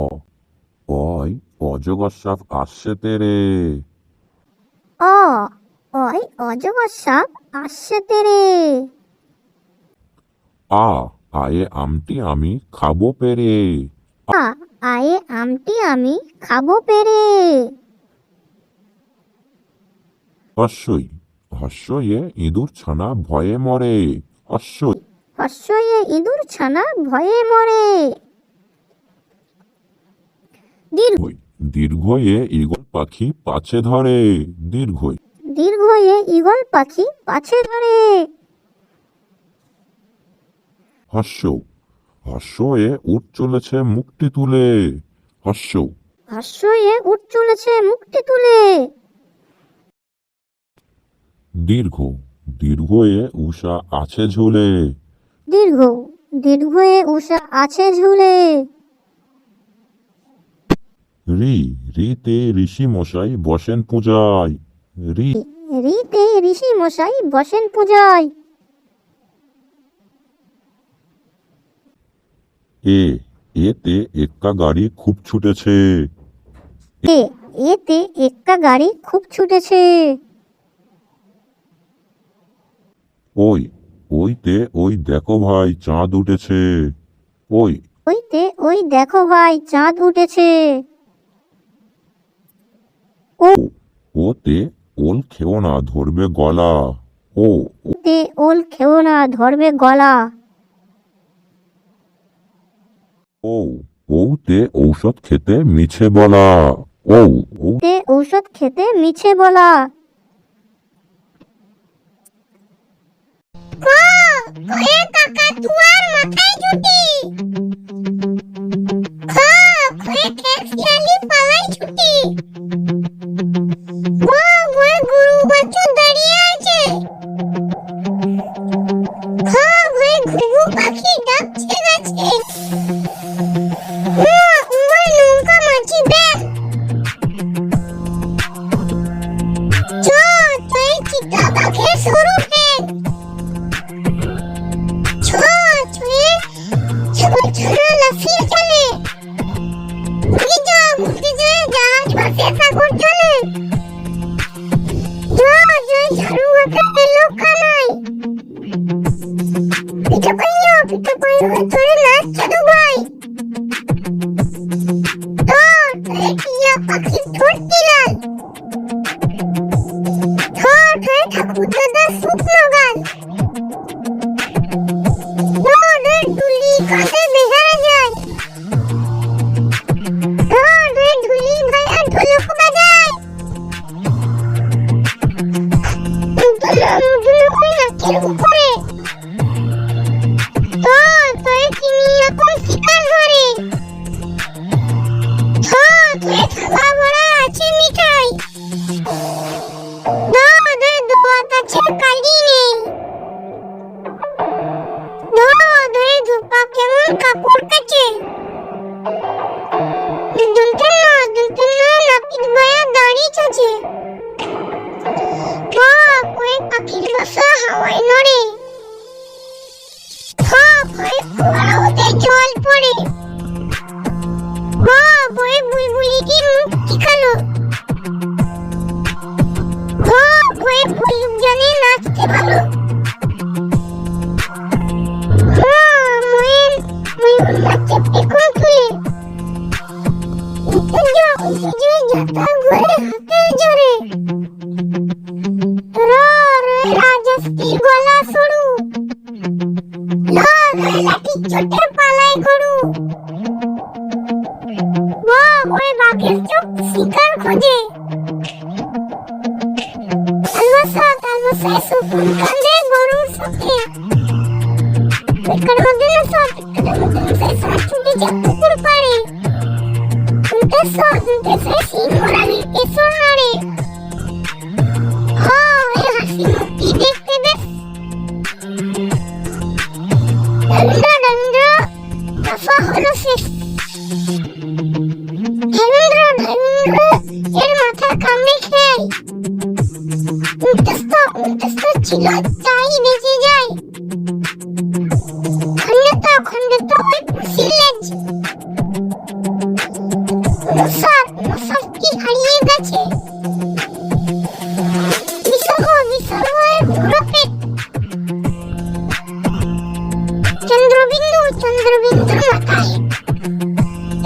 ওই অজগর সাপ আসছে তেরে। অ ওই অজগর সাপ আসছে তেরে। আ আয়ে আমটি আমি খাবো পেরে। আ আয়ে আমটি আমি খাবো পেরে। হস্যই হস্যয়ে ইঁদুর ছানা ভয়ে মরে। হস্যই হর্ষয়ে ইঁদুর ছানা ভয়ে মরে। দীর্ঘ দীর্ঘয়ে ঈগল পাখি পাছে ধরে। দীর্ঘই দীর্ঘয়ে ঈগল পাখি পাছে ধরে। হস্য হস্যয়ে উঠ চলেছে মুখটি তুলে। হস্য হর্ষয়ে উঠ চলেছে মুখটি তুলে। দীর্ঘ দীর্ঘয়ে উষা আছে ঝুলে। দীর্ঘ দীর্ঘয়ে উষা আছে ঝুলে। রি রিতে ঋষি মশাই বসেন পূজায়। রি রিতে ঋষি মশাই বসেন পূজায়। এ এতে এক্কা গাড়ি খুব ছুটেছে। এতে একটা গাড়ি খুব ছুটেছে। ওই ওইতে ওই দেখো ভাই চাঁদ উঠেছে। ওই ওইতে ওই দেখো ভাই চাঁদ উঠেছে। ওতে ওল খেও না ধরবে গলা। ওতে ওল খেও না ধরবে গলা। ওতে ঔষধ খেতে মিছে বলা। ওতে ঔষধ খেতে মিছে বলা। কাকাতুয়ার মাথায় জুটি। পালাই ছুটি। গরু বাছুর দাঁড়িয়ে আছে। ঘুঘু পাখি ডাকছে গাছে। নৌকা মাছি ব্যাগ। চিতা বাঘের সরু ব্যাগ। লাফিয়ে চলে। জাহাজ ভাসে সাগর চলে। ঝাড়ু হাতে লোক কানাই। পিঠা পাইও ধরে নাচছে দুবাই। টিয়া পাখি ঠোঁটটি লাল। ঠাকুর দাদা শুকনো গাল। ধুলি কাঁধে বেহারা যায়। ধুলি ভাই আর ঢোলক বাজায়। নাকের উপরে। চিনি এখন শিকার করে। থালা ভরা আছে মিঠাই। দোয়া কাছে কালি নেই। ধূপা কেমন কাপড় কাছে। নাপিত ভাইয়া দাড়ি চাচে। পাখির বাসা হাওয়ায় নড়ে। জল পড়ে। বুলবুলিটির মুক্তি কালো। ভল্লুক জানে নাচতে ভালো। এখন তুলে জোরে। রাজস্থানের গলা সরু। লাঠি চোটে পালাই গরু। বাঘের চোখ শিকার খোঁজে। তালবসায় সুফুন কাঁদে গরুর সাথে। পুকুর পাড়ে। হাসি মুক্তি দেখতে বেশ। দফা হলো শেষ। এর মাথা কামড়ে খেয়াই। ছিল তাই বেঁচে যায়। খন্ডিত ওই পুষির লেজ। মশার কি হারিয়ে গেছে। নিসর্গের পুরো পেট। চন্দ্রবিন্দুর মাথায়